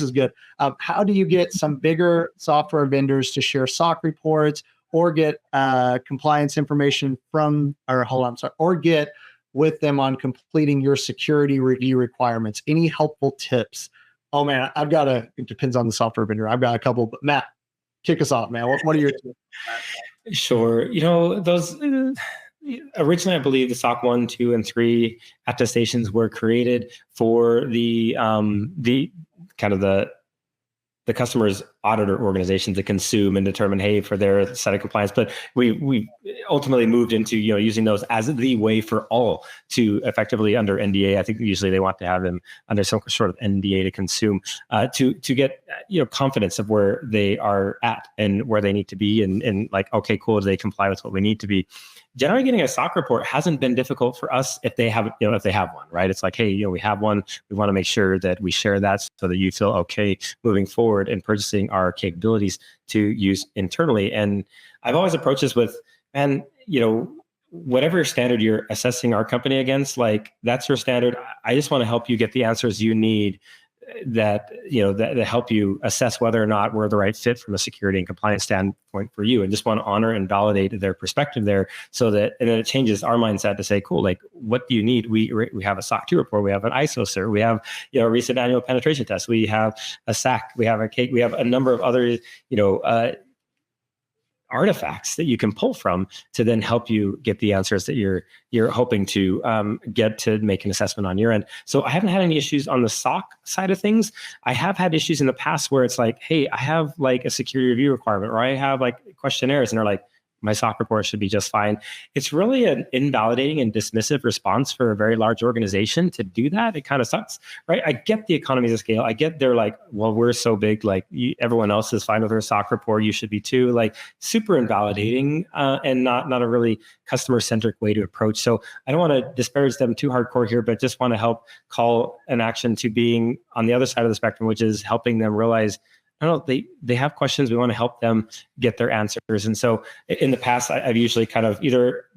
is good. How do you get some bigger software vendors to share SOC reports or get compliance information or get with them on completing your security review requirements? Any helpful tips? Oh man, it depends on the software vendor. I've got a couple, but Matt, kick us off, man. What are your tips? Sure. Those originally, I believe the SOC 1, 2, and 3 attestations were created for the kind of the customer's auditor organization to consume and determine, hey, for their set of compliance. But we ultimately moved into using those as the way for all to effectively, under NDA. I think usually they want to have them under some sort of NDA to consume to get confidence of where they are at and where they need to be, and like, okay, cool, do they comply with what we need to be? Generally, getting a SOC report hasn't been difficult for us if they have one, right? It's like, hey, we have one. We want to make sure that we share that so that you feel okay moving forward and purchasing our capabilities to use internally. And I've always approached this with, whatever standard you're assessing our company against, like that's your standard. I just want to help you get the answers you need that help you assess whether or not we're the right fit from a security and compliance standpoint for you, and just want to honor and validate their perspective there, so that, and then it changes our mindset to say, cool, like, what do you need? We have a SOC 2 report, we have an ISO cert, we have a recent annual penetration test, we have a SAC, we have a number of other artifacts that you can pull from to then help you get the answers that you're hoping to get to make an assessment on your end. So I haven't had any issues on the SOC side of things. I have had issues in the past where it's like, hey, I have like a security review requirement, or I have like questionnaires, and they're like, my SOC report should be just fine. It's really an invalidating and dismissive response for a very large organization to do that. It kind of sucks, right? I get the economies of scale. I get they're like, well, we're so big, like everyone else is fine with their SOC report. You should be too. Like super invalidating and not a really customer-centric way to approach. So I don't want to disparage them too hardcore here, but just want to help call an action to being on the other side of the spectrum, which is helping them realize, no, they have questions. We want to help them get their answers. And so in the past, I've usually kind of either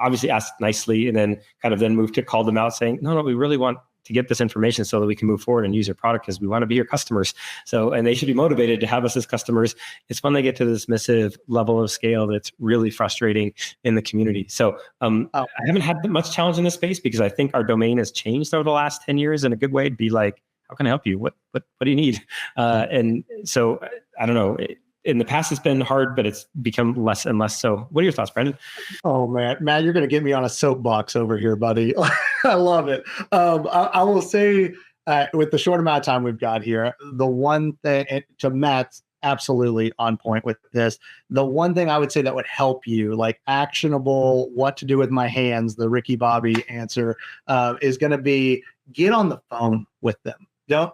obviously asked nicely and then kind of then moved to call them out saying, no, we really want to get this information so that we can move forward and use your product because we want to be your customers. So, and they should be motivated to have us as customers. It's when they get to this dismissive level of scale that's really frustrating in the community. So I haven't had much challenge in this space because I think our domain has changed over the last 10 years in a good way to be like, how can I help you? What do you need? And so I don't know. In the past, it's been hard, but it's become less and less so. What are your thoughts, Brendan? Oh, man, Matt, you're going to get me on a soapbox over here, buddy. I love it. I will say, with the short amount of time we've got here, the one thing, to Matt's absolutely on point with this, the one thing I would say that would help you, like actionable, what to do with my hands, the Ricky Bobby answer, is going to be get on the phone with them.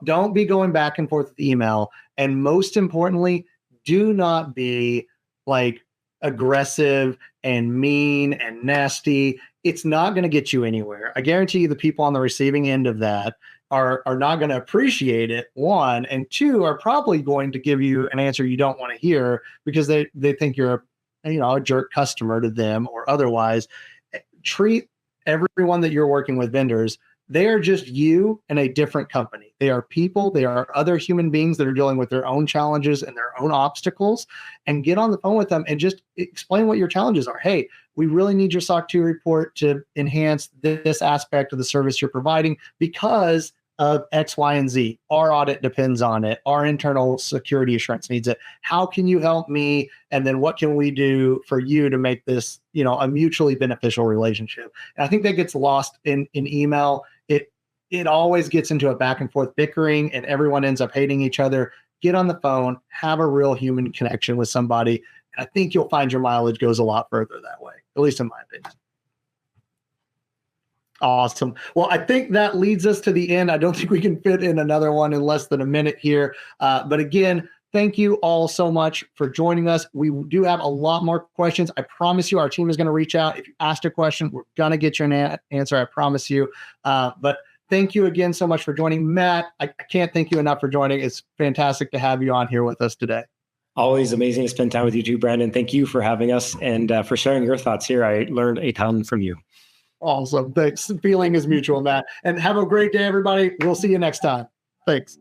Don't be going back and forth with email. And most importantly, do not be like aggressive and mean and nasty. It's not going to get you anywhere. I guarantee you the people on the receiving end of that are not going to appreciate it, one, and two, are probably going to give you an answer you don't want to hear because they think you're a jerk customer to them or otherwise. Treat everyone that you're working with, vendors, they are just you and a different company. They are people. They are other human beings that are dealing with their own challenges and their own obstacles. And get on the phone with them and just explain what your challenges are. Hey, we really need your SOC 2 report to enhance this aspect of the service you're providing because of X, Y, and Z. Our audit depends on it. Our internal security assurance needs it. How can you help me? And then what can we do for you to make this, a mutually beneficial relationship? And I think that gets lost in email. It always gets into a back and forth bickering and everyone ends up hating each other. Get on the phone, have a real human connection with somebody. And I think you'll find your mileage goes a lot further that way, at least in my opinion. Awesome. Well, I think that leads us to the end. I don't think we can fit in another one in less than a minute here. But again, thank you all so much for joining us. We do have a lot more questions. I promise you our team is going to reach out. If you asked a question, we're going to get you an answer. I promise you. But thank you again so much for joining. Matt, I can't thank you enough for joining. It's fantastic to have you on here with us today. Always amazing to spend time with you too, Brandon. Thank you for having us and for sharing your thoughts here. I learned a ton from you. Awesome. Thanks. The feeling is mutual, Matt. And have a great day, everybody. We'll see you next time. Thanks.